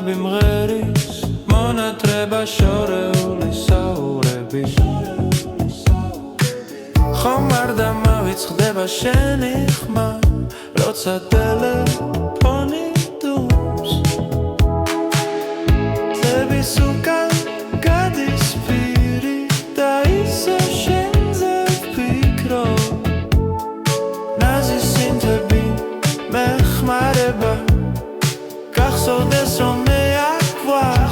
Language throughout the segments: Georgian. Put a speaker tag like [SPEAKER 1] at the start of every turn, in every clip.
[SPEAKER 1] ხმები მღერის მონათრება შორეული საურები ხომ არ დამავიწყდება შენი ხმა როცა ტელეფონი დუმს წების უკან გადის პირი და ისე შენზე ვფიქრობ ნაზი სინთები მეხმარება გახსოვდეს რომ მე აქ ვარ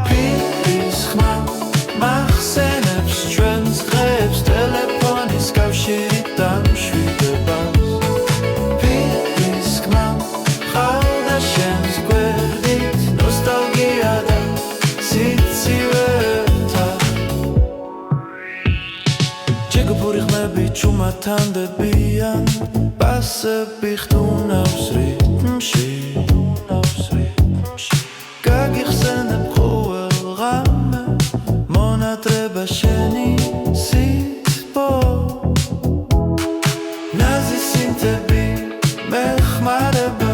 [SPEAKER 1] პირის ხმა მახსენებს ჩვენს დღეებს ტელეფონის კავშირით დამშვიდებას პირის ხმა ყავდა შენს გვერდით ნოსტალგია და სიცივეთან ჯეგუფური ხმები ჩუმათანდებიან პასები ხტუნავს რიტმში გაგიხსენებ ყოველ ღამე მონათრება შენი სითბო ნაზი სინთები მეხმარება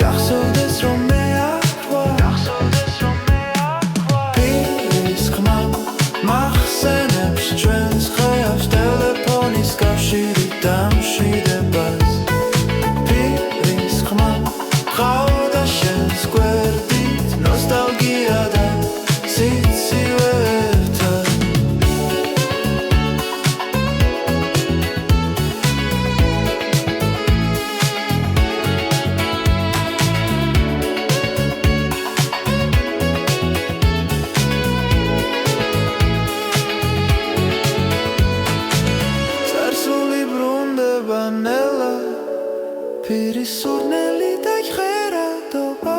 [SPEAKER 1] გახსოვდეს რომ მე აქ ვარ პირის ხმა მახსენებს ჩვენს ხეავს ტელეფონის კავშირით დამშვიდებას პირის ხმა ყავდა შენს გვერდით ნოსტალგია და სიცივეთან წარსული ბრუნდება ნელა პირის სურნელი დაიხერადობა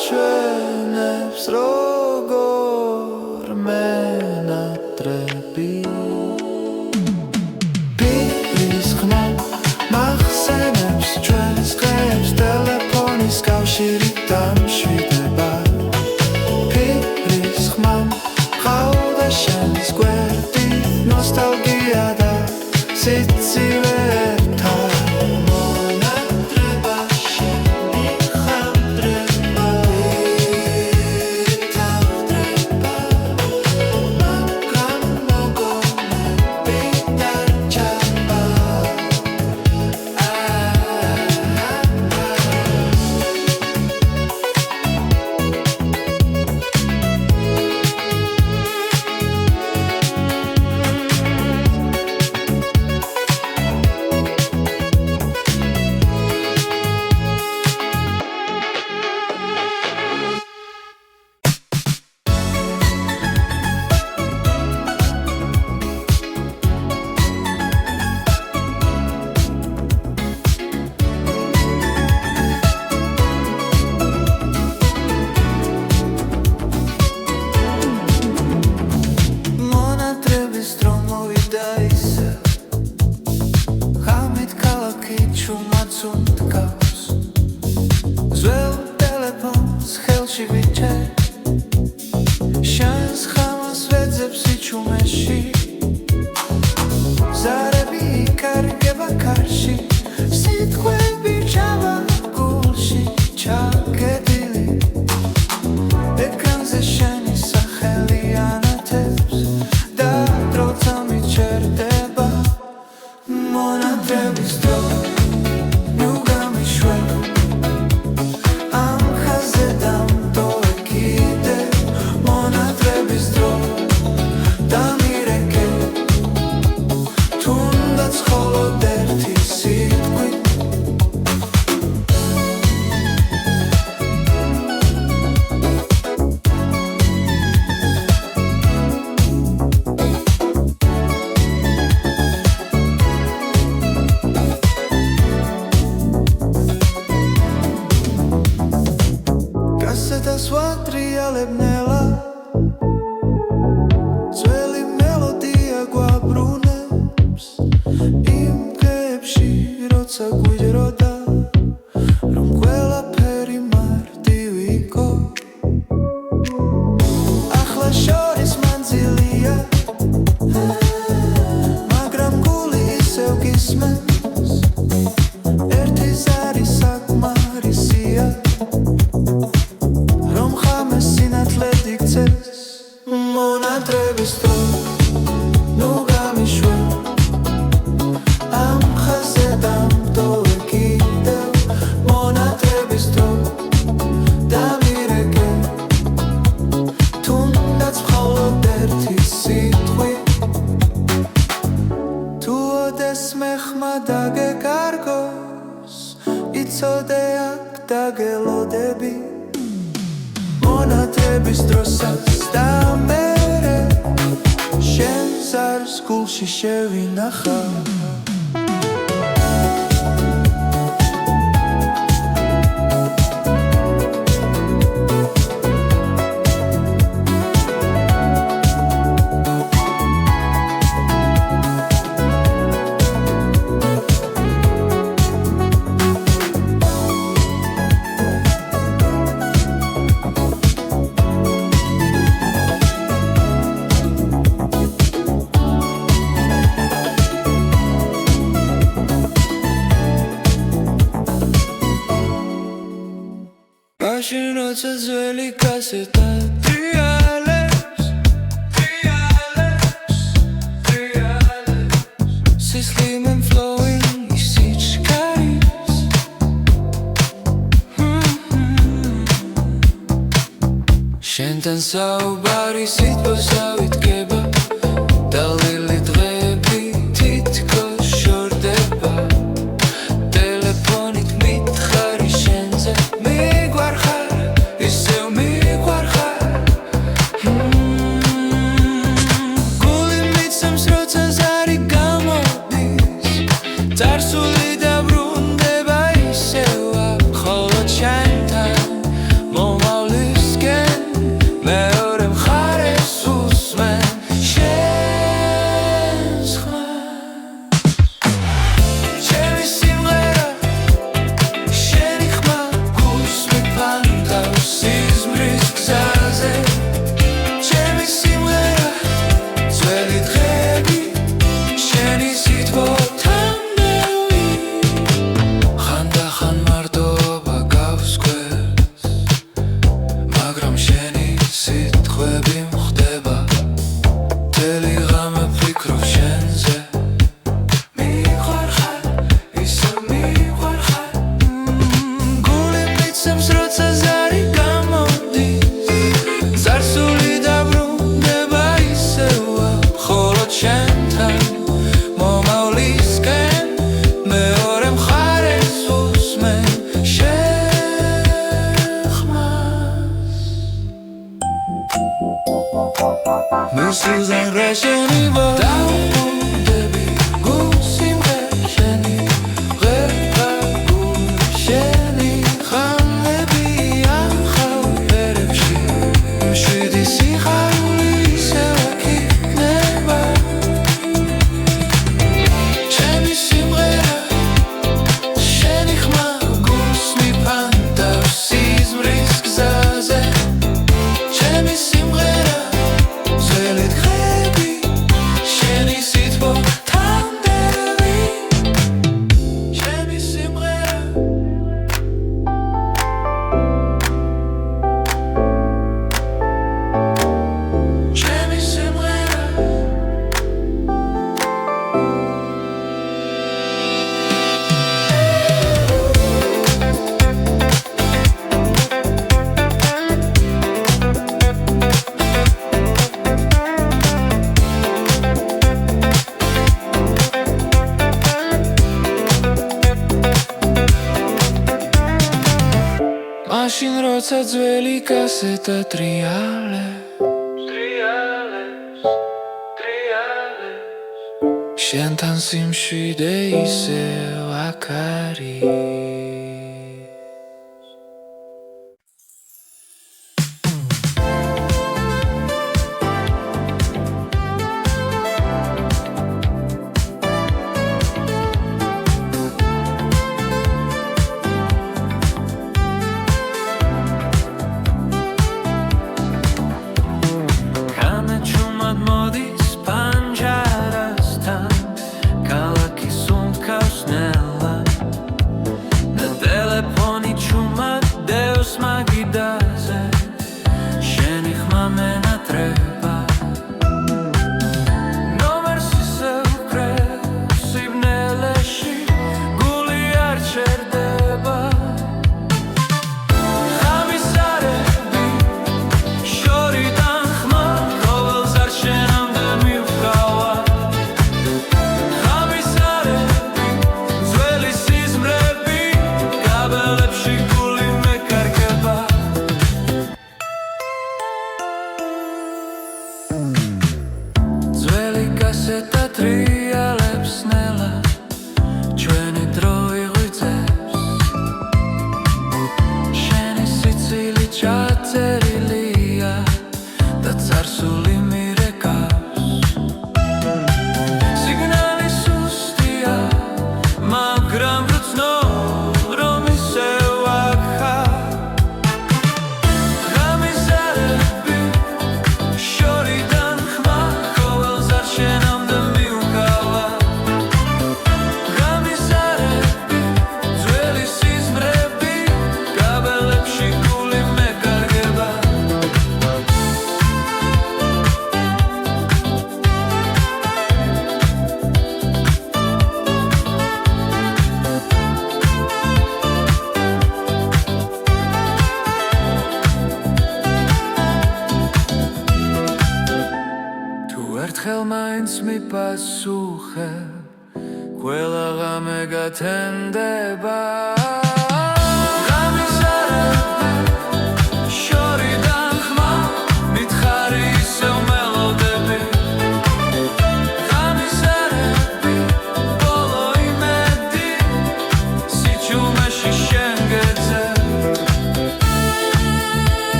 [SPEAKER 1] მაჩვენებს როგორ მენატრები პირის ხმა მახსენებს ჩვენს დღეებს ტელეფონის კავშირით დამშვიდებას პირის ხმა ყავდა შენს გვერდით ნოსტალგია და სიცივეთან მონათრება შენი ხანდრება იტავდრება მაგრამ მოგონები დარჩება მონათრების დრო მოვიდა ისე ღამით ქალაქი ჩუმად უნდგავს ძველ ტელეფონს ხელში ვიჩერ შენს ხამას ვეძებს იჩუმეში ზარები იკარგება კარში სიტყვები ჩავა გულში ჩაგედილი ეკრანზე შენი სახელი ანათებს და დროთა მიჩერდება მონათრების დრო ნუ გამიშვებ ამ ხაზზე დამტოვე კიდე მონათრების დრო დამირეკე თუნდაც მხოლოდ ერთი სიტყვით გასცეთას ვატრიალებ ნელა ძველი მელოდია გვაბრუნებს იმ დღეებში როცა გვიჯროდა რომ ყველაფერი მარტივი იყო ახლა შორის მანძილია მაგრამ გული ისევ გისმენს ერთი ზარის ვიცოდე აქ დაგელოდები მონათების დროსაც და მერე შენს არს გულში შევინახავ მაშინ როცა ძველი კასეტა ტრიალებს სისხლიმემ flowing ის სიჩქარის შენთან საუბარი სიტყვასა ვიდგება და ლილი დღეები თითქოს შორდება ტელეფონით მითხარი შენზე წარსული და ბრუნდება ისევა ხოლო ჩემთან მომავლისკენ მეორე მხარეს უსმენ შენს ხმას ჩემი სიმღერა შენი ხმა გულსმით ფანტავს სიზმრის გზაზე ჩემი სიმღერა ძველი დღეები შენი სიტყვა Mrs. Rasheniva Daudები გულსიმღერ შენი ღერა გულ შენი ხანები ახალ ფერებში მშვიდი სიხარული ისევ აქ იქნება ჩემი სიმღერა შენი ხმა გულს მიფანტავს სიზმრის გზაზე ჩემი სიმღერა ძველი დღეები შენი სიტყვა თანდები ჩემი სიმღერა ჩემი სიმღერა მაშინ როცა ძველი კასეტა ტრიალებს შენთან სიმშვიდე ისევ აქ არის თენდება გამიზარები შორიდან ხმა მითხარი ისევ მელოდები გამიზარები ბოლო იმედი სიჩუმეში შენ გეძებ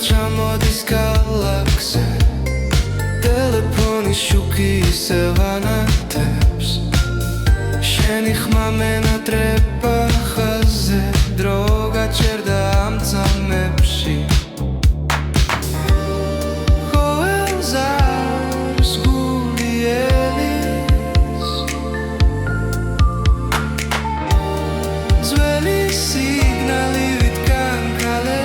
[SPEAKER 1] ჩამოდის გალაქსზე ტელეფონის შუქი ისევ ანათებს შენი ხმა მენატრება ხაზზე დრო გაჩერდა ამ წამებში ყოველზარს გული ელის ძველი სიგნალი ვიტკან კალე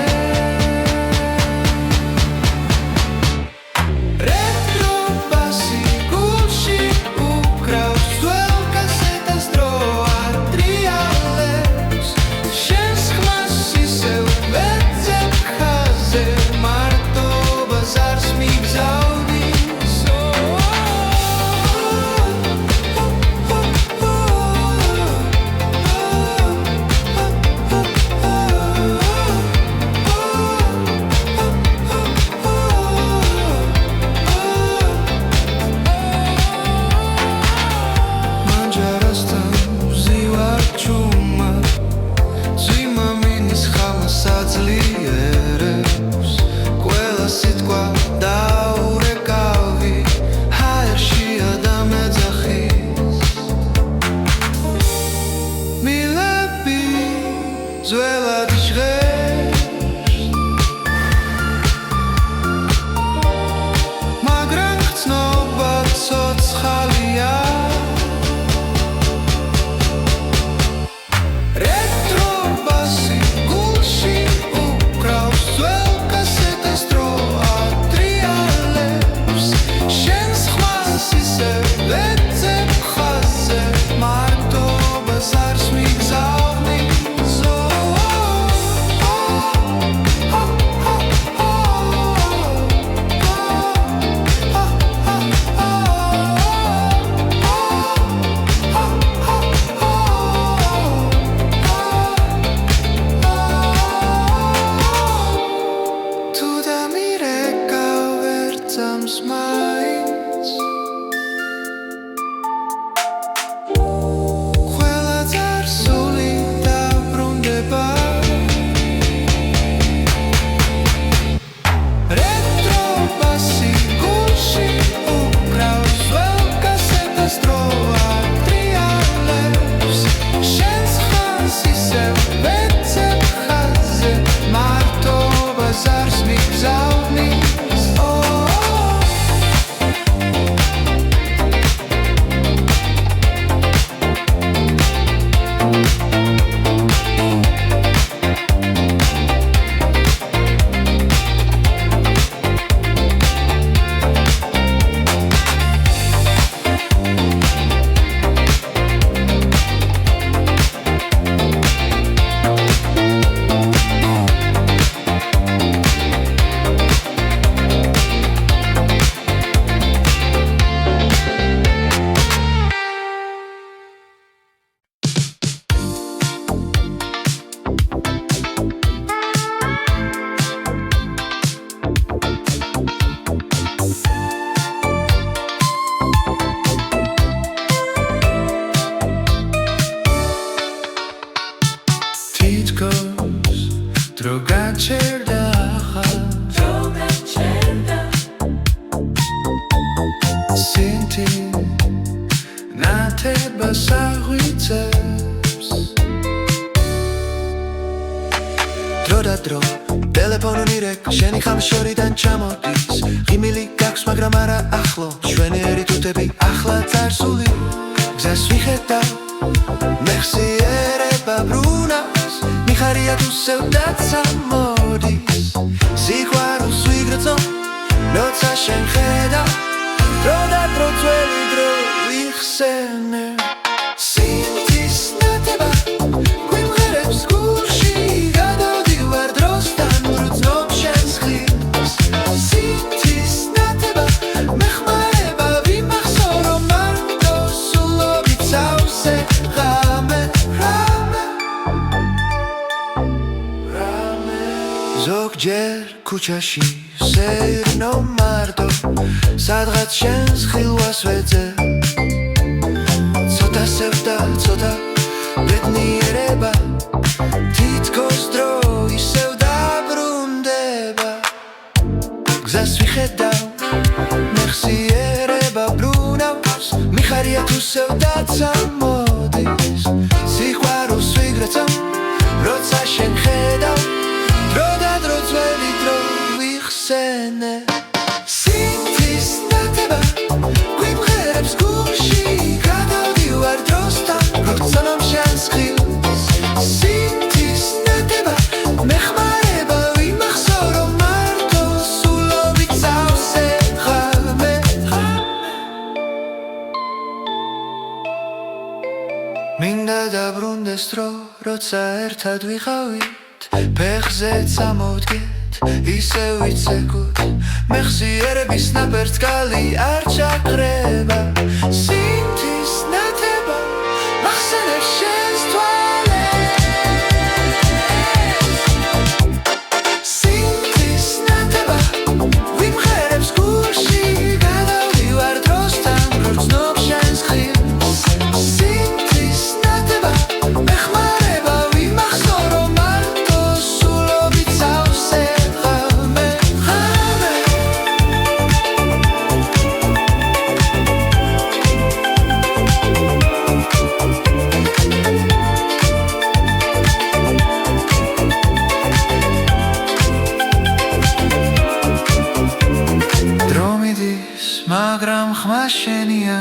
[SPEAKER 1] ძველად ჟღერს მაგრამ ხცნობა ცოცხალია რეტრო ბასი გულში უკრავს ძველ კასეტას დრო ატრიალებს შენს ხმას ისევ ვეძებ ხაზზე მარტობას არს მიგზავნი Minds. Ყველა წარსული დაბრუნდება რეტრო ბასი გულში უკრავს ძველ კასეტას დრო ატრიალებს შენს ხმას ისევ ვეძებ ხაზზე მარტობას არს მიგზავნი დღეს აღვიძებს დრო და დრო ტელეფონი რეკ შენი ხამშორიდან ჩამოდის ღიმილი გაქვს მაგრამ არა ახლო ჩვენი ერი ახლა წარსული გზას ვიხედავ მეხსიერება ბრუნავს მიხარია თუ სევდაც ამოდის სიყვარულს ვიგრძნობ როცა შენ ხედავ დრო და დრო ძველი დრო ვიხსენებ სინთის ნათება გვიმღერებს გულში გადავდივარ დროსთან ვგრძნობ შენს ხილს სინთის ნათება მეხმარება ვიმახსოვრო მარტო სულობით სავსე ღამე ზოგჯერ ქუჩაში სეირნო მარტო სადღაც შენს ხილვას ვეძებ ცოტა სევდა ცოტა ბედნიერება თითქოს დრო ისევ დაბრუნდება გზას ვიხედავ მეხსიერება ბრუნავს მიხარია თუ სევდაც ამოდის სიყვარულს ვიგრძნობ როცა შენ ხედავ დრო და დრო ძველი დრო ვიხსენებ სინთის ნათება გვიმღერებს გულში გადავდივარ დროსთან ვგრძნობ შენს ხილს სინთის ნათება მეხმარება ვიმახსოვრო მარტო სულობით სავსე ღამე მინდა დაბრუნდეს დრო როცა ერთად ვიყავით ფეხზე წამოვდგეთ ისე ვიცეკოთ მეხსიერების ნაბერts კალი არ ჩაკრება სინთის ნათება მახსენებს შენს თვალებს სინთის ნათება ვიმღერებს გულში გადავდივარ დროსთან ვგრძნობ შენს ხილს სინთის ნათება მეხმარება ვიმახსოვრო მარტო სულობით სავსე მაგრამ ხმა შენია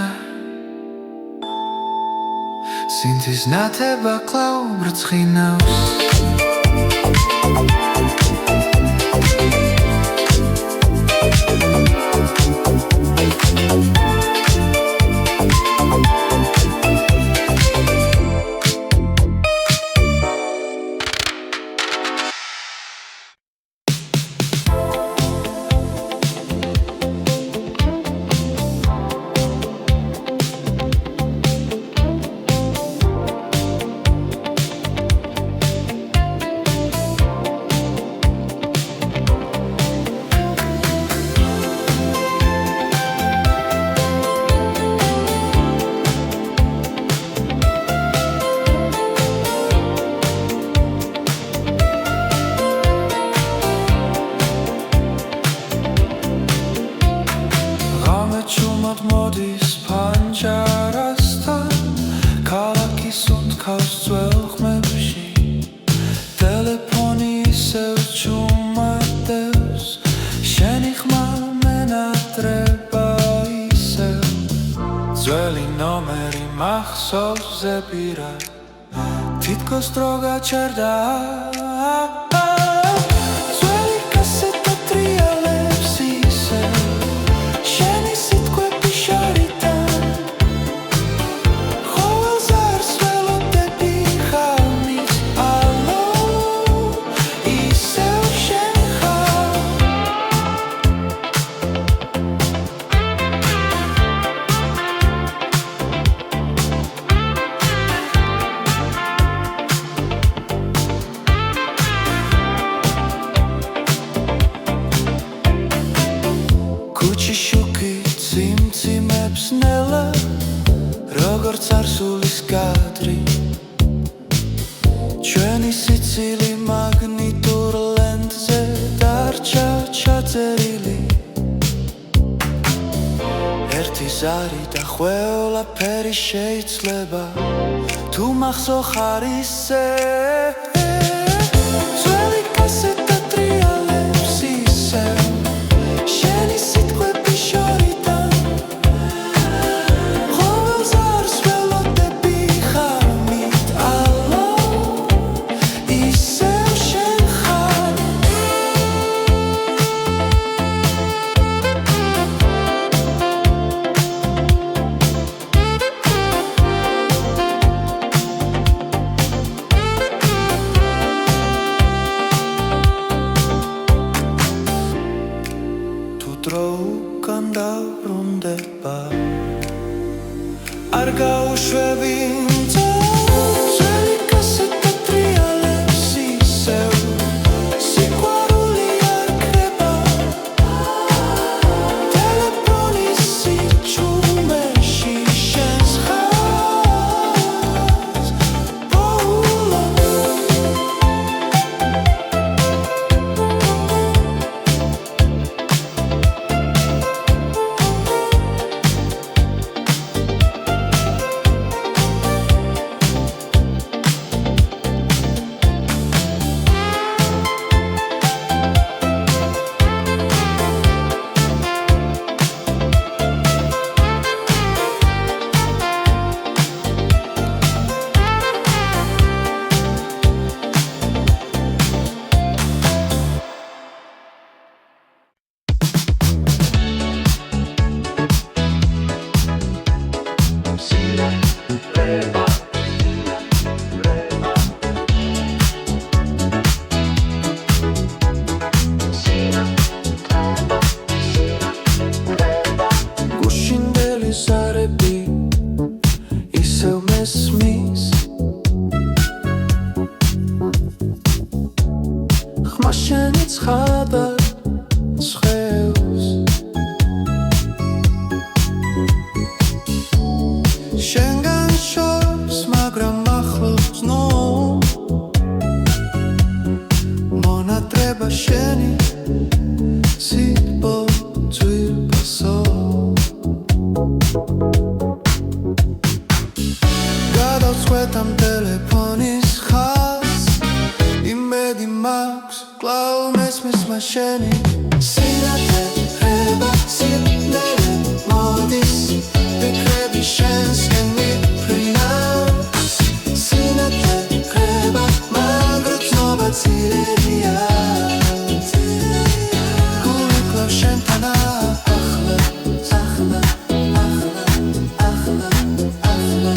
[SPEAKER 1] სინთის ნათება კлау ბრწყინავს მოდის ფანჯარასთან ქალაქის უთქავს ძველ ხმებში ტელეფონი ისევ ჩუმადებს შენი ხმა მენატრება ისევ ძველი ნომერი მახსოვს ზეპირად თითქოს დრო გაჩერდა როგორც არსულის კადრი ჩვენი სიცილი მაგნიტურ ლენტზე დარჩა ჩაწერილი ერთ ერთი ზარი და ყველაფერი შეიძლება თუ მახსოვ ხარ ისე ძველი კასეტა ტრიალებს ისევ შენი სიტყვები შორიდან ყოველ ზარს ველოდები ხარმით ალო ისევ შენ ხარ არ გაუშვები ძველი კასეტა ტრიალებს ისევ სიყვარული არ ქრება ტელეფონის სიჩუმეში შენს ხაზს ბოლო შენგან შორს მაგრამ ახლოს ნო მონატრება შენი სიტყვა ძვირფასო გადავწყვეტამ ტელეფონის ხაზს იმედი მაქვს კვლავ მესმის მაშენი სინათლე ხრება სიბნელე მოდის ვიქრები შენს მიფრინავს სინათლე ხრება მაგრამ ცნობა ძირებია გული კლავ შენთან ახლა ახლა ახლა ახლა ახლა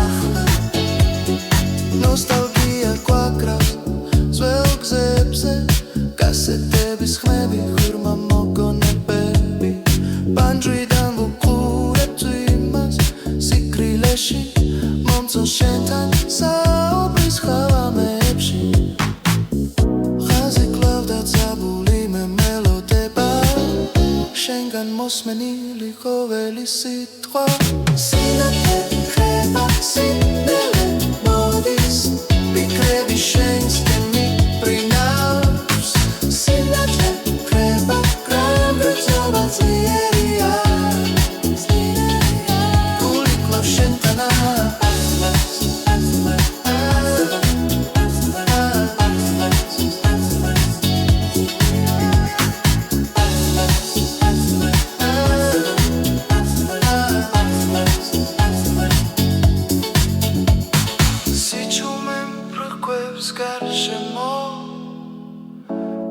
[SPEAKER 1] ახლა ნოსტალგია გვაკრავს ძველ გზებზე კასეტების ხმები ღრმა მოგონებები ბანჯვიდან ვუყურებ ძვიმას სიკრილეში მომწონს შენთან საუბრის ხავამებში ხაზი კლავ დაწაბული მე მელოდება შენგან მოსმენილი ყოველი სიტყვა სინათლე ხრება სიბნელე მოდის ვიქრები შენს მიფრინავს სინათლე ხრება მაგრამ ცნობა ძლიერია გული კლავ შენთან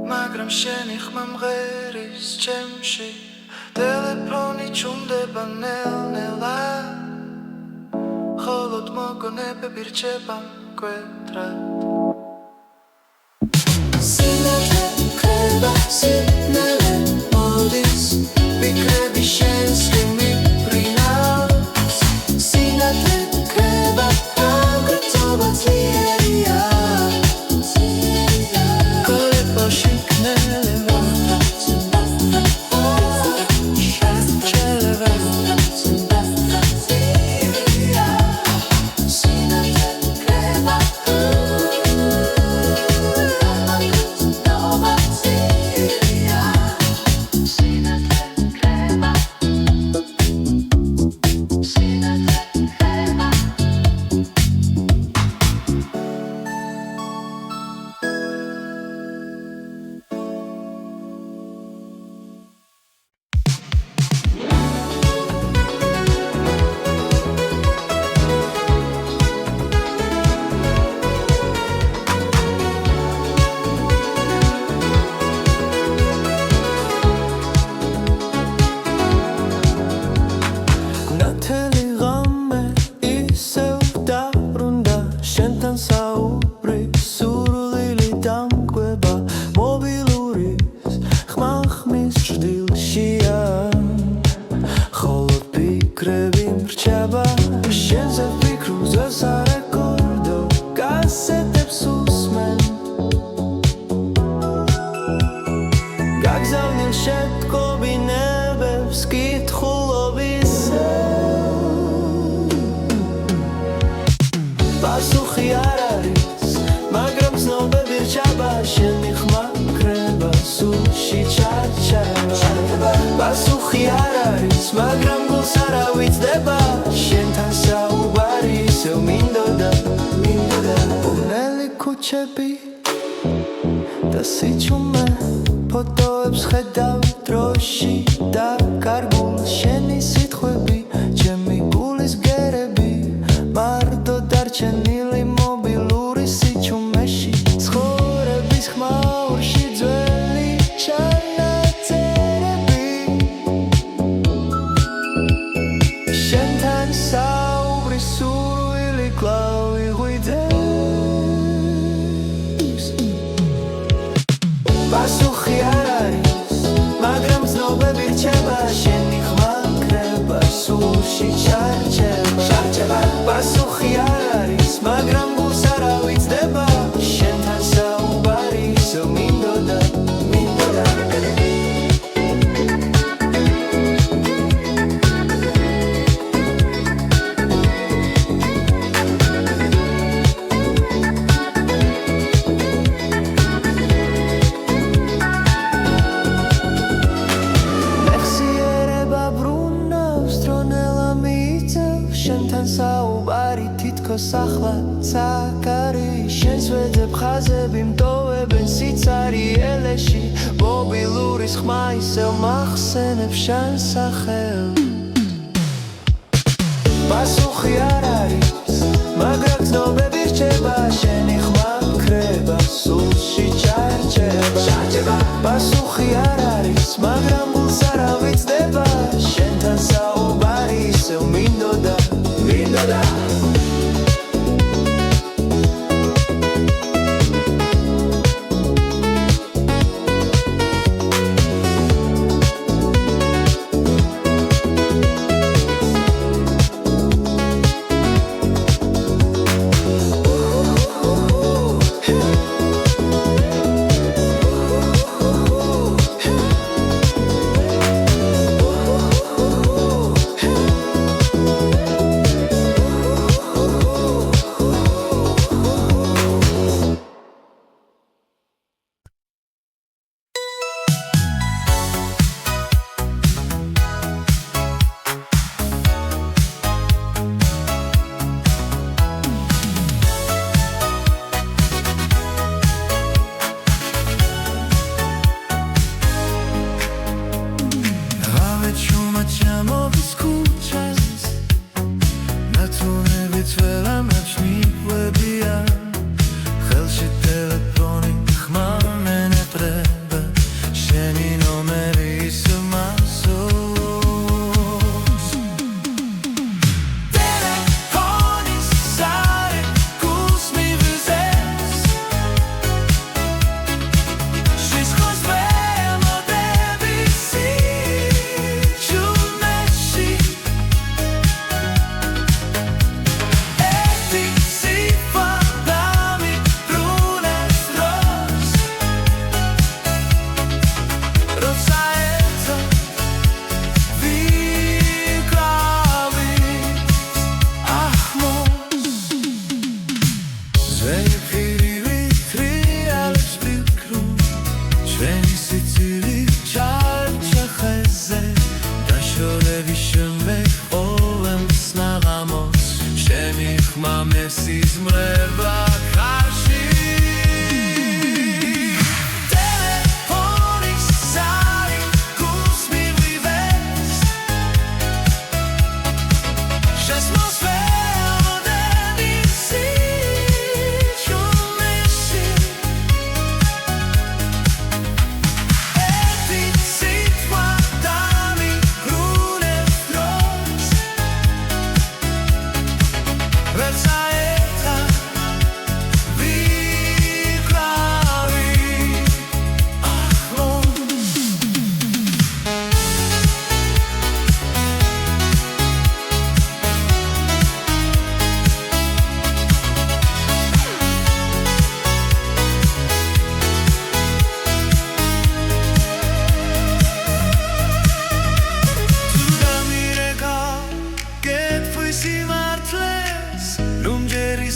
[SPEAKER 1] მაგრამ შენი ხმა მღერის ჩემში ტელეფონი ჩუმდება ნელ-ნელა ხოლოდ მოგონებები რჩება მკვეთრად სინათლე ხრება სიბნელე მოდის ვიქრები შენს მიფრინავს სინათლე ხრება მაგრამ ცნობა ძლიერია შენი ხმა ხრება სულში ჩარჩება პასუხი არ არის მაგრამ გულს არ ავიწყდება შენთან საუბარი ისევ მინდოდა ბუნელი ქუჩები და სიჩუმე ფოტოებს ხედავ დროში და კარგულ შენი სიტყვები ჩემი გულის გერები მარტო დარჩენილი მობილური სიჩუმეში ცხოვრების ხმაურში ძველი ჩანაწერები შენთან საუბრის სურვილი კვლავ იღვიძებს პასუხი არ არის მაგრამ ცნობები რჩება შენი ხმა ხრება სულში ჩარჩება პასუხი არ არის მაგრამ გულს არ ავიწყდება შენთან საუბარი ისევ მინდოდა საუბარი თითქოს ახლა ცაკარი შენს ვეძებ ხაზები მტოვებენ სიცარი ელეში მობილურის ხმა ისევ მახსენებს შენ სახელს პასუხი არ არის მაგრამ ცნობები რჩება შენი ხმა ხრება სულში ჩარჩება პასუხი არ არის მაგრამ გულს არ ავიწყდება შენთან საუბარი ისევ მინდოდა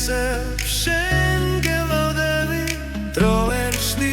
[SPEAKER 2] Շեն գվոդևի, դրովեր շնի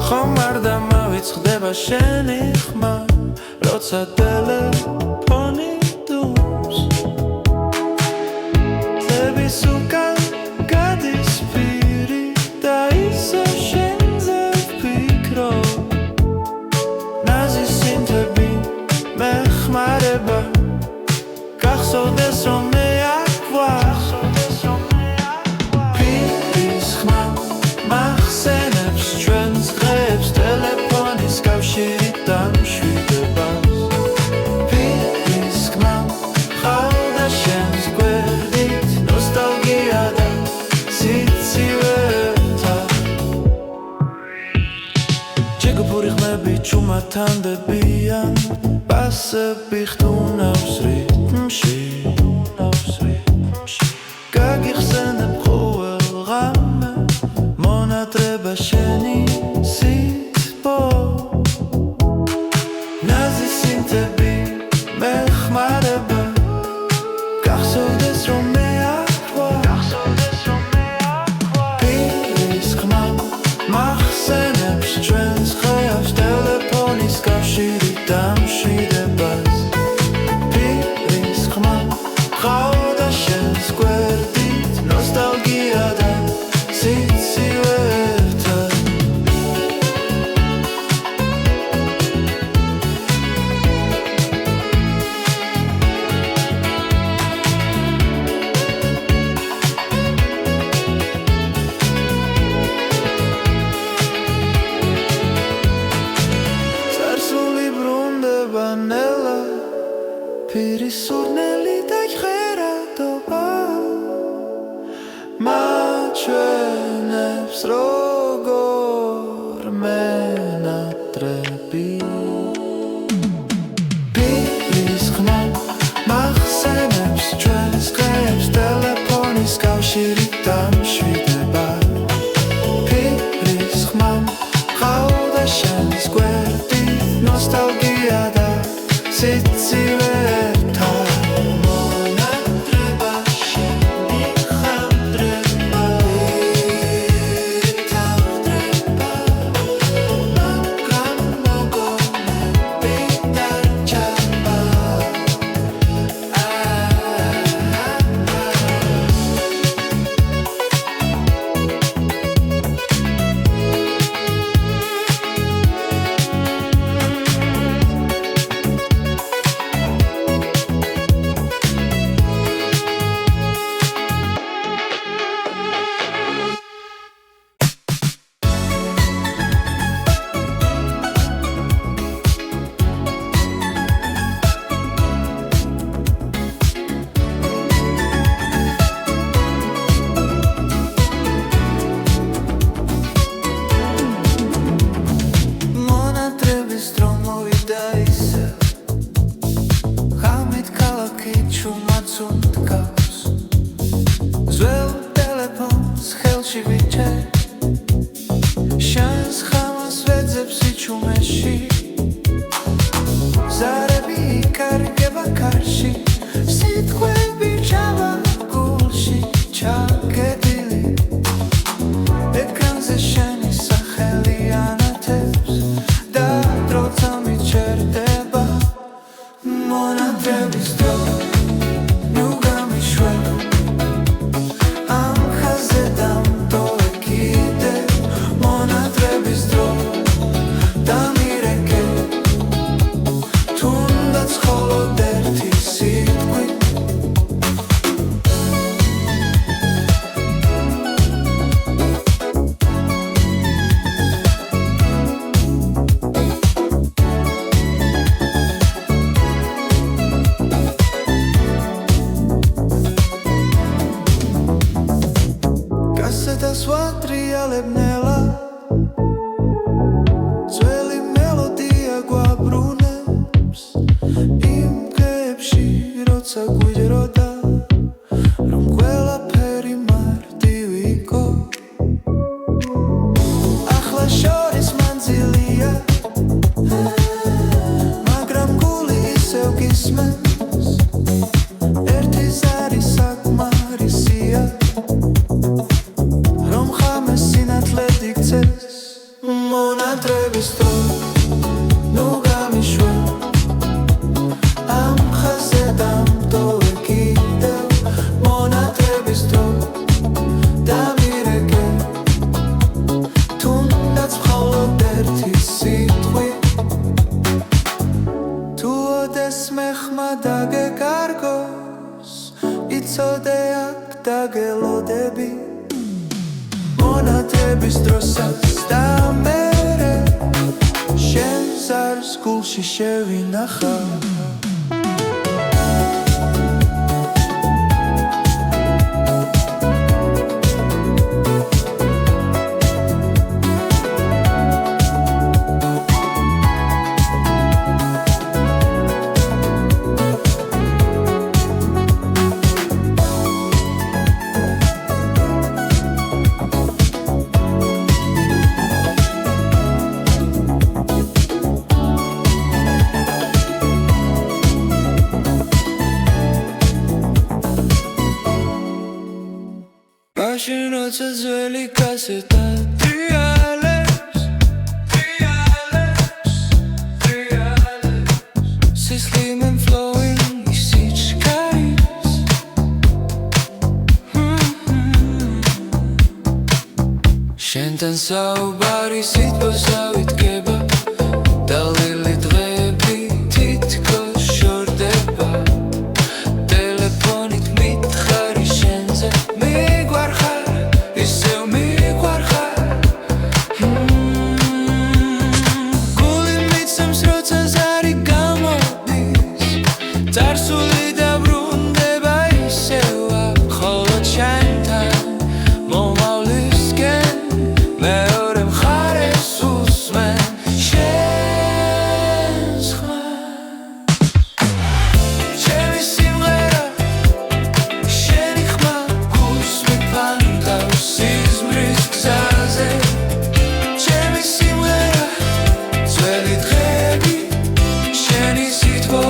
[SPEAKER 1] ხომ არ დამავიწყდება შენი ხმა როცა ტელეფონი დუმს წების უკან გადის პირი და ისე შენზე ვფიქრობ ნაზი სინთები მეხმარება გახსოვდეს რომ მე აქ ვარ პირის ხმა მახსენებს ჩვენს დღეებს ტელეფონის კავშირი დამშვიდებას პირის ხმა ხავდა შენს გვერდით ნოსტალგია და სიცივეთა ჯეგუფური ხმები ჩუმათანდებიან პასები ხტუნავს რიტმში გაგიხსენებ ყოველ ღამე მონატრება შენი სითბო ნაზი სინთები მეხმარება გახსოვდეს რომ მე აქ ვარ პირის ხმა მახსენებს ჩვენს ხეავს ტელეფონის კავშირი დამშვიდებას პირის ხმა ხავდა შენს გვერდით ნოსტალგია და სიცივეთა წარსული ბრუნდება ნელა პირის სურნელი დაიხერადობა მაჩვენებს როგორ მენატრები პირის ხმა მახსენებს ჩვენს დღეებს ტელეფონის კავშირი დამშვიდება პირის ხმა ხავდა შენს გვერდით ნოსტალგია და სიცივეთა მონატრება შენი ხანდრება თავდრება მაგრამ მოგონები დარჩება მონატრების დრო მოვიდა ისე ღამით ქალაქი ჩუმად უთქავს ძველ ტელეფონს ხელში ვიჩერ შენს ხამას ვეძებს სიჩუმეში ზარები იკარგება კარში სიტყვები ჩავა გულში ჩაგედილი ეკრანზე შენი სახელი ანათებს და დროცა მიჩერდება მონატრების დრო ნუ გამიშვებ ამ ხაზზე დამტოვე კიდევ მონატრების დრო დამირეკე თუნდაც მხოლოდ ერთი სიტყვით გასცეთას ვატრიალებ ნელა ძველი მელოდია გვაბრუნებს იმ დღეებში როცა გვიჯეროდა რომ ყველაფერი მარტივი იყო ახლა შორის მანძილია მაგრამ გული ისევ გისმენს ერთი ზარი საკმარისია რომ ხამეს სინათლე იქცეს მონა მონატრების დრო ნუ გამიშვა ამ ხაზზე დამტოვე კიდევ მონატრების დრო დამირეკე თუნდაც მხოლოდ ერთი სიტყვი თუ ოდეს მე ხმა დაგეკარგოს იცოდე აქ დაგელოდები მონატრების დროსაც და მერე შენ ზარს გულში შევინახავ მაშინ როცა ძველი კასეტა ტრიალებს სისხლიმენ flowing ის სიჩქარის შენთან საუბარი სიტყვასა ვიდგება დალელი დღეები თითქოს შორდება ტელეფონით მითხარი შენზე წარსული დაბრუნდება ისევა ხოლო ჩანთან მომავლისკენ მეორე მხარეს უსმენ შენს ხმას ჩემი სიმღერა შენი ხმა გულსმით ფანტავს სიზმრის გზაზე ჩემი სიმღერა ძველი დღეები შენი სიტყვა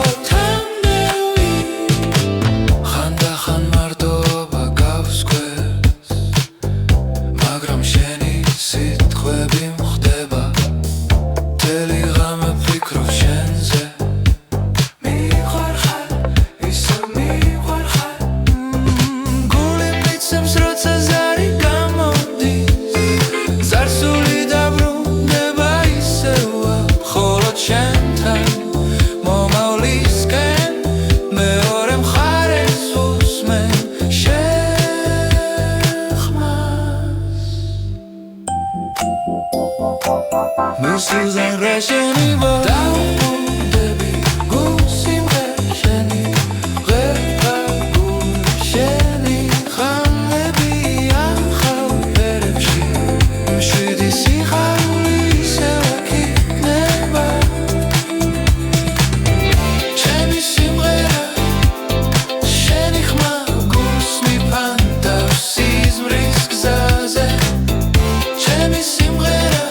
[SPEAKER 1] Mısırdan reşeni var Davundები გულსიმღერა შენი ღერა გულშენი ხანები ახალ ფერებში მშვიდი სიხარული ისევ აქ იქნება ჩემი სიმღერა შენი ხმა გულს მიფანტავს სიზმრის გზაზე ჩემი სიმღერა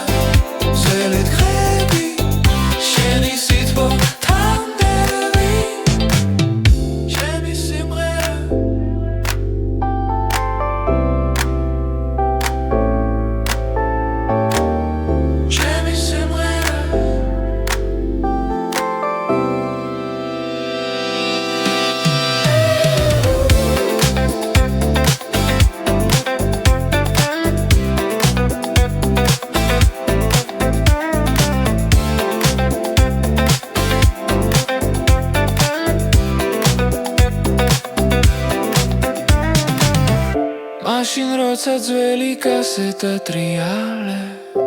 [SPEAKER 1] მაშინ როცა ძველი კასეტა ტრიალებს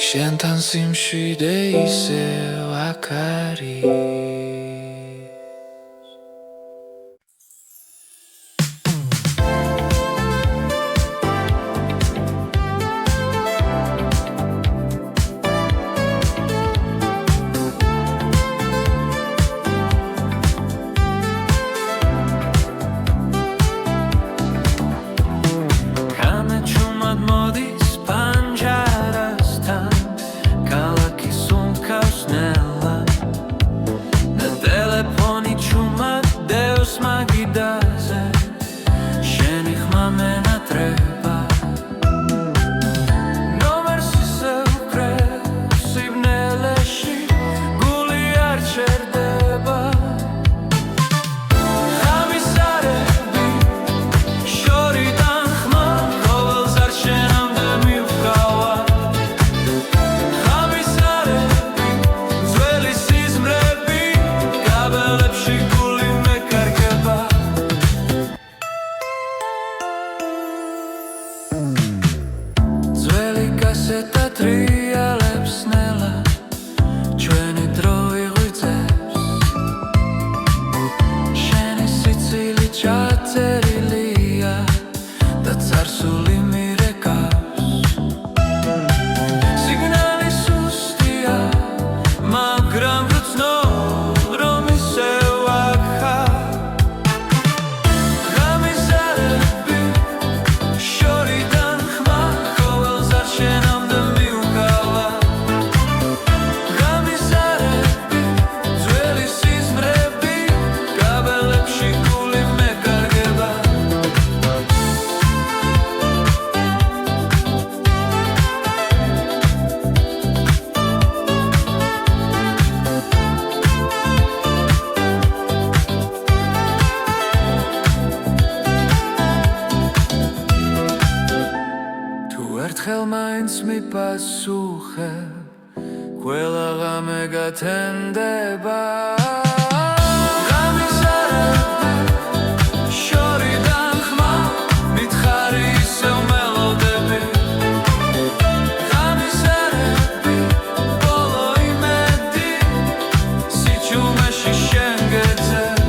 [SPEAKER 1] შენთან სიმშვიდე ისევ აქ არის წარსული მირეკავს სიგნალი სუსტია მაგრამ გრძნო რომ ისევ აქ გამიზარები შორიდან ხმა ყოველს არ შენამდე მიუგალა გამიზარები ძველი სიზმრები კაბელებში გული მეკარგება ერთხელ მაინც მიპასუხებ ყველა ღამე გათენდება გამიზარები შორიდან ხმა მითხარი ისევ მელოდები გამიზარები ბოლო იმედი სიჩუმეში შენ გეძებ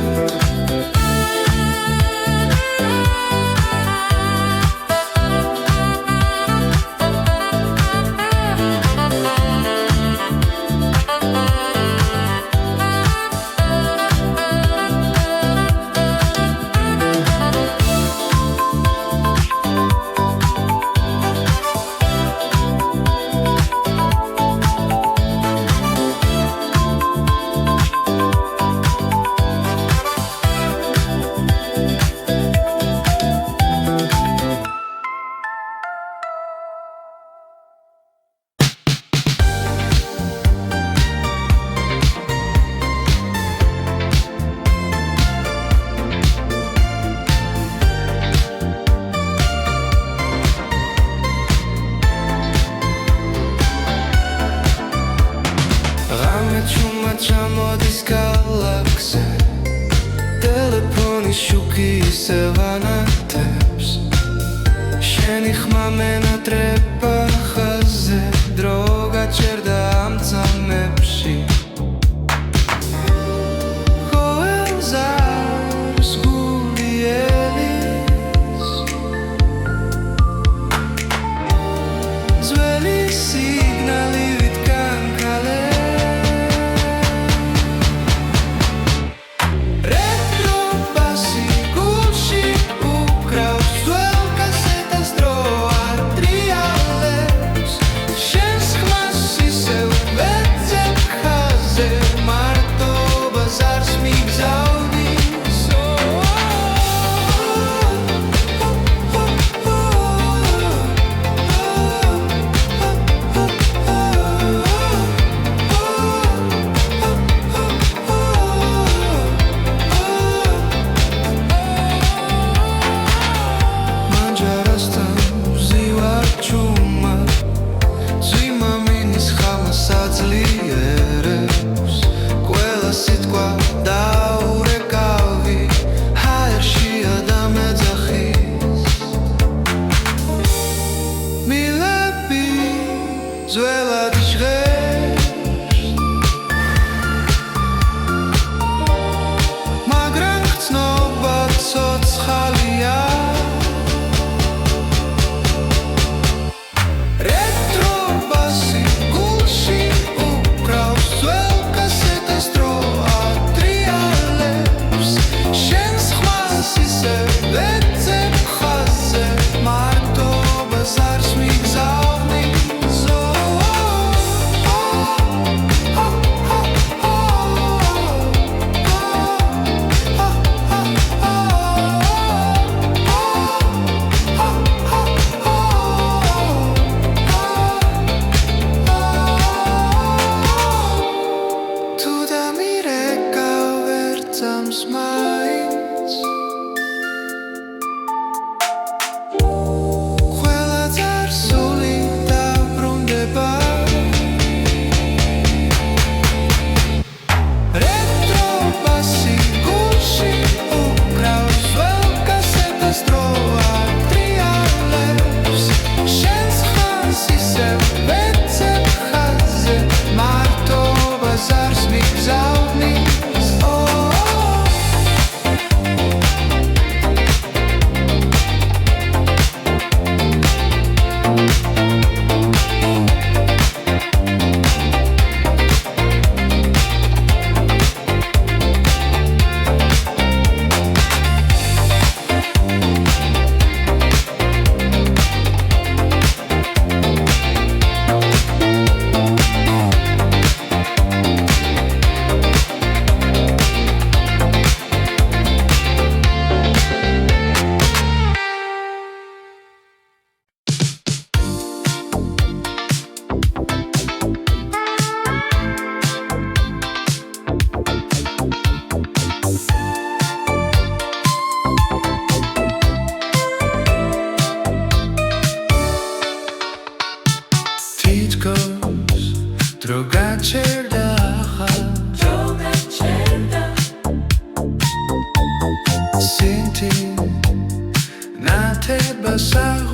[SPEAKER 1] ჩამოდის გალაქსზე ტელეფონის შუქი ისევ ანათებს შენი ხმა მენატრება ხაზზე დრო გაჩერდა ამ წამებში ყოველს არის გული ელის ძველი სიგნალი ძველად ჟღერს მაგრამ ხცნობა ცოცხალია რეტრო ბასი გულში უკრავს ძველ კასეტას დრო ატრიალებს შენს ხმას ისევ ვეძებ ხაზზე მარტობას არს მიგზავნი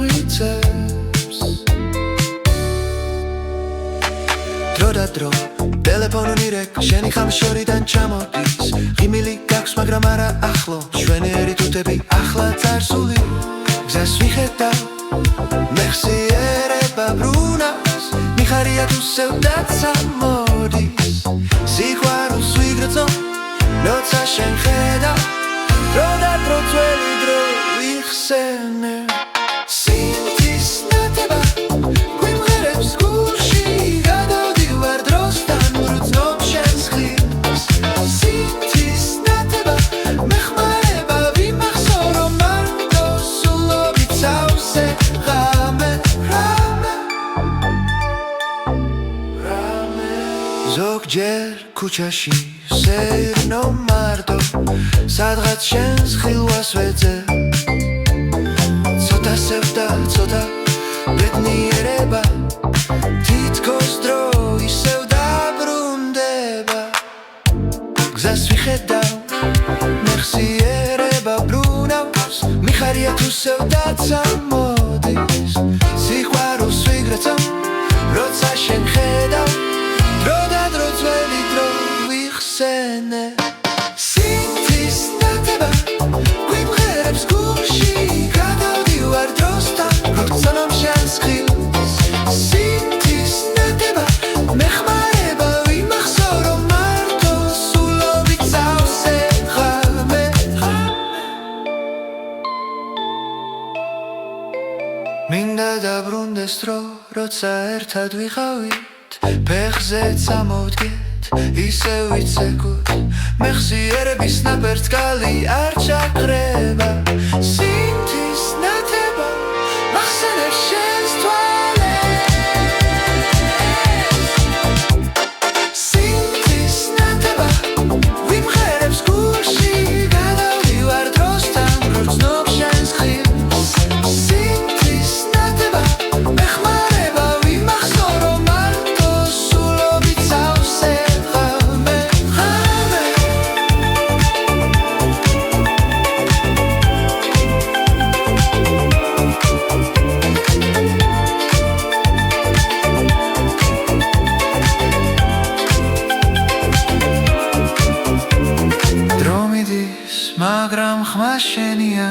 [SPEAKER 1] ვიწევს დრო და დრო ტელეფონი რეკ შენი ხამშორიდან ჩამოდის ღიმილი გაქვს მაგრამ არა ახლო ჩვენი ეთუდები ახლა წარსული გზას ვიხედავ მეხსიერება ბრუნავს მიხარია თუ სევდაც ამოდის სიყვარულს ვიგრძნობ როცა შენ ხედავ დრო და დრო ძველი დრო ვიხსენე სინთის ნათება გვიმღერებს გულში გადავდივარ დროსთან ვგრძნობ შენს ხილს სინთის ნათება მეხმარება ვიმახსოვრო მარტო სულობით სავსე ღამე ზოგჯერ ქუჩაში სეირნო მარტო სადღაც შენს ხილვას ვეძებ ცოტა სევდა ცოტა ბედნიერება თითქოს დრო ისევ დაბრუნდება გზას ვიხედავ მეხსიერება ბრუნავს მიხარია თუ სევდაც ამოდის სიყვარულს ვიგრძნობ როცა შენ ხედავ დრო და დრო ძველი დრო ვიხსენე სინთის ნათება გვიმღერებს გულში გადავდივარ დროსთან ვგრძნობ შენს ხილს სინთის ნათება მეხმარება ვიმახსოვრო მარტო სულობით სავსე ღამე მინდა დაბრუნდეს დრო როცა ერთად ვიყავით ფეხზე წამოვდგეთ ისე ვიცეკოთ მეხსიერების ნაპერწკალი არ ჩაქრება სინთის ნათება მახსენებს შენს თვალებს სინთის ნათება ვიმღერებს გულში გადავდივარ დროსთან ვგრძნობ შენს ხილს სინთის ნათება მეხმარება ვიმახსოვრო მარტო სულობით სავსე მაგრამ ხმა შენია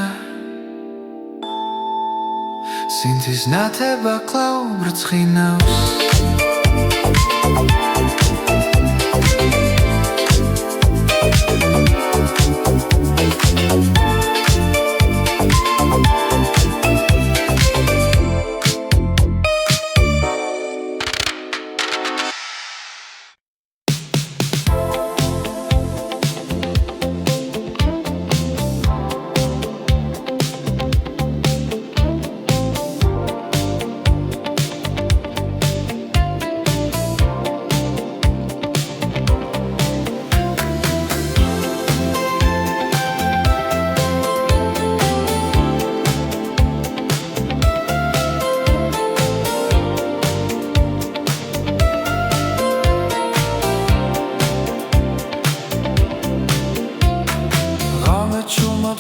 [SPEAKER 1] სინთის ნათება კлау ბრწყინავს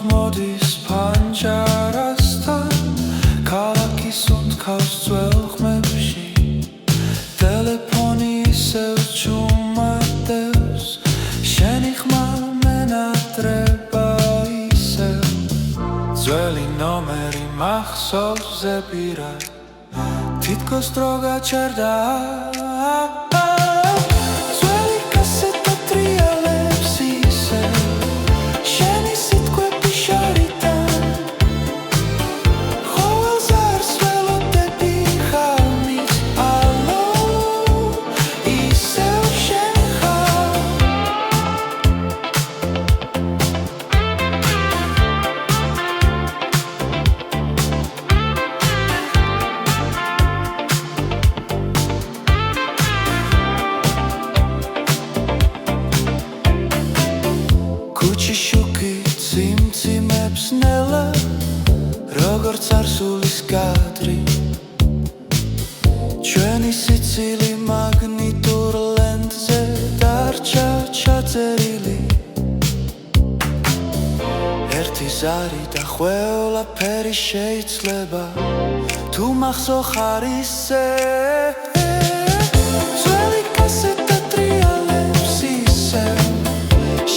[SPEAKER 1] მოდის ფანჯარასთან ქალაქის უთქავს ძველ ხმებში ტელეფონი ისევ ჩუმადევს შენი ხმა მენატრება ისევ ძველი ნომერი მახსოვს ზეპირად თითქოს დრო გაჩერდა ძველი კასეტა ტრიალებს ისევ შენი სიტყვები შორიდან ყოველს არს ველოდები ხალმის ალო ისევ შენ ხარ ზარი და ყველაფერი შეიძლება თუ მახსოვ ხარ ისე ძველი კასეტა ტრიალებს ისევ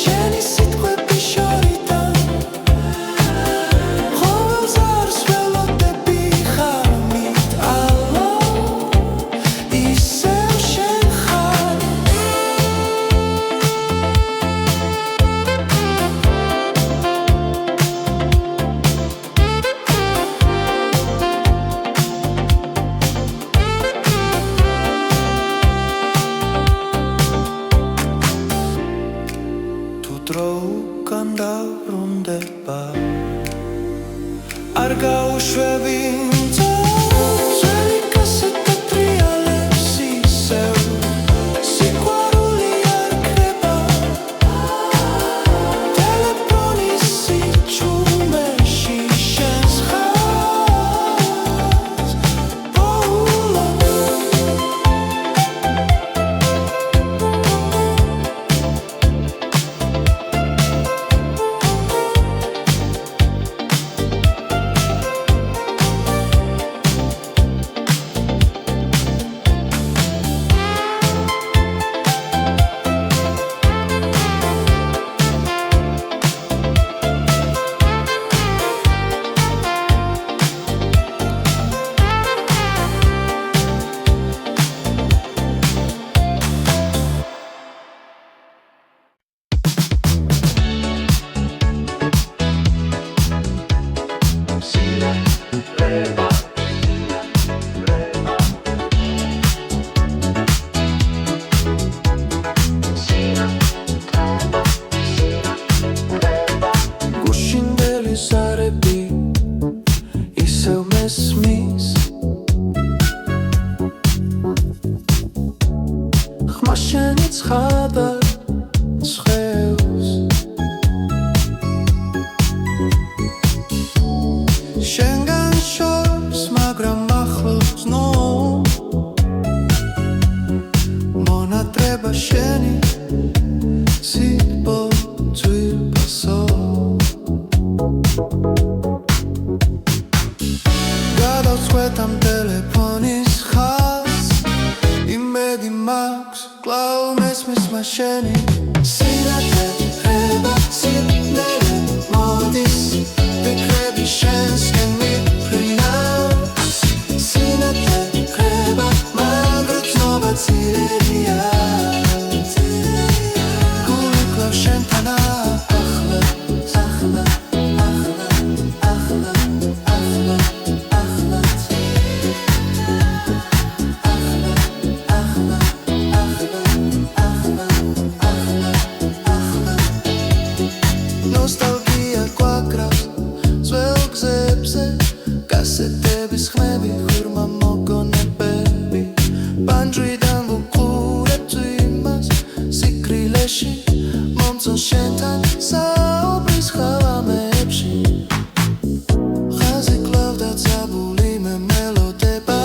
[SPEAKER 1] შენი სიტყვები შორიდან ყოველ ზარს ველოდები ხარმით ალო ისევ შენ ხარ განდავრუნდება არ გაუშვები ძველი კასეტა ტრიალებს ისევ სიყვარული არ ქრება ტელეფონის სიჩუმეში შენს ხაზს ბოლო შენგან შორს მაგრამ ახლოს ნო მონატრება შენი სიბოძვებასო გადავწყვეტამ ტელეფონის ხაზს იმედი მაქვს კлау მესმის მაშენი სინათლე ხება სინდერე მოდის ვიქრები შენს ნოსტალგია გვაკრავს ძველ გზებზე კასეტების ხმები ღრმა მოგონებები ბანჯვიდან ვუყურებთ იმას სიკრილეში მომწონს შენთან საუბრის ხალამებში ხაზი კლავდა ძაბული მე მელოდება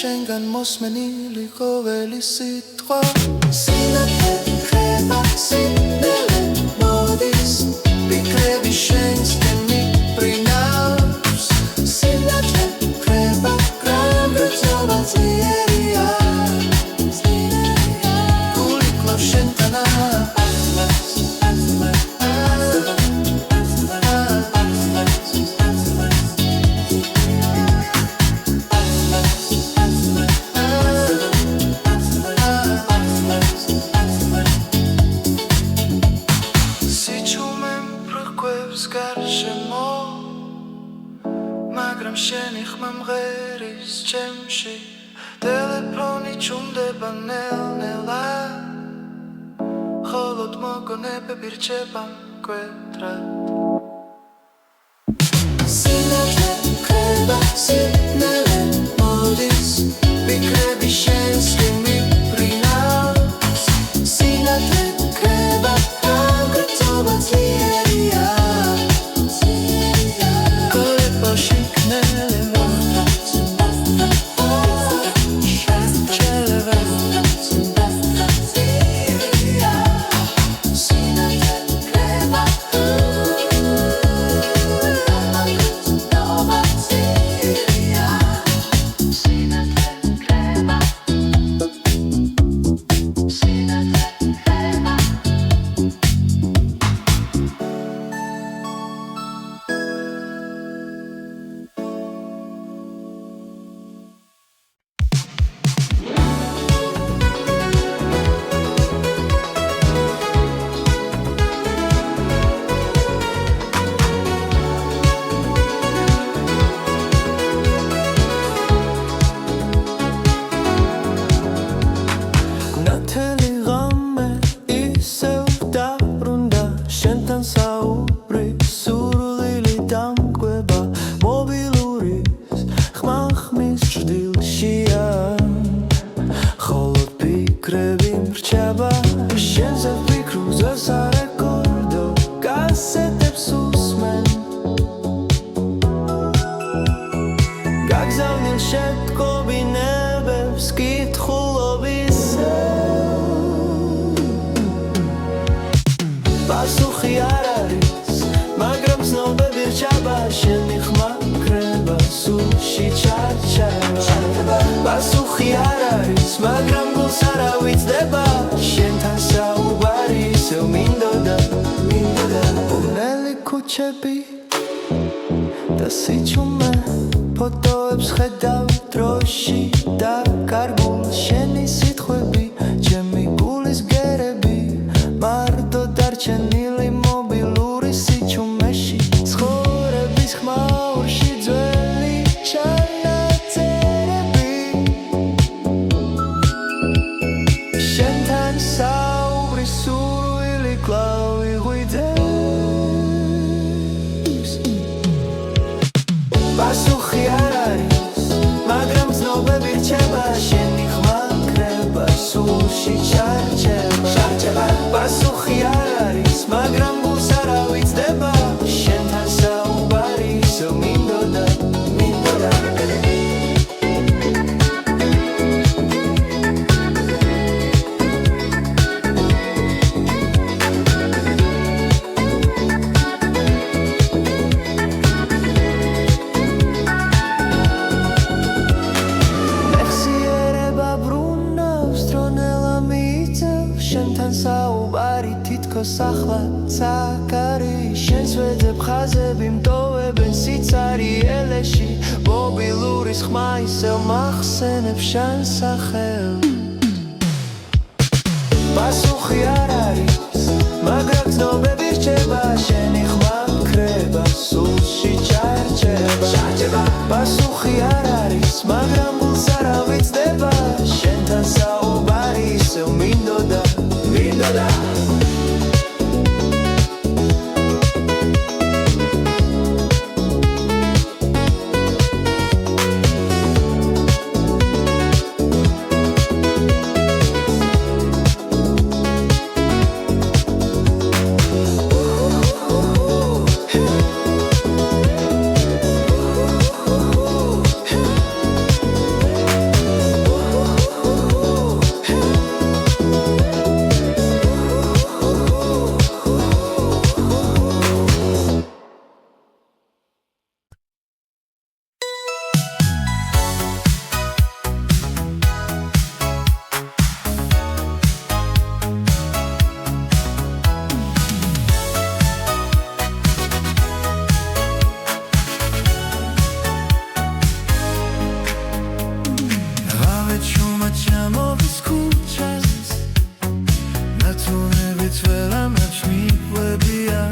[SPEAKER 1] შენგან მოსმენილი ყოველი სიტყვა სინათლე ხება სინდერე მოდის ვიქრები შენს მიფრინავს სინათლე ხება გრამბრძოლა ძლიერია გული კლავს შენთან მაგრამ შენი ხმა მღერის ჩემში ტელეფონი ჩუმდება ნელ-ნელა ხოლოდ მოგონებები რჩება მკვეთრად სინათლე ხება სინდერე მოდის ვიქრები შენს მიფრინავს სინათლე ხება გრამბრძოლა ძლიერია შეტყობინებებს კითხულობისე პასუხი არ არის, მაგრამ ცნობები რჩება შენი ხმა კრება სულში ჩარჩება პასუხი არ არის, მაგრამ გულს არ ავიწყდება შენთან საუბარი ისევ მინდოდა ბუნელი ქუჩები და სიჩუმე ფოტოებს ხედავ დროში და კარგულ შენი სიტყვები ჩემი გულის გერები მარტო დარჩენილი მობილური სიჩუმეში ცხოვრების ხმაურში ძველი ჩანაწერები შენთან საუბრის სურვილი კვლავ იღვიძებს პასუხი არ არის, მაგრამ ცნობები რჩება შენი ხმა კრება სულში ჩარჩება პასუხი არ არის, მაგრამ გულს არ ავიწყდება შენთან საუბარი ისევ მინდოდა შენთან საუბარი თითქოს ახლა ცაკარი შენს ვეძებ ხაზები მტოვებენ სიცარიელეში მობილურის ხმა ისევ მახსენებს შენ სახელს პასუხი არ არის, მაგრამ ცნობები რჩება შენი ხმა კრება სულში ჩარჩება პასუხი არ არის, მაგრამ გულს არ ავიწყდება შენთან საუბარი ისევ მინდოდა ჩამოვის ქუჩას ნაცნობებით ვერავ ნაჩვენებია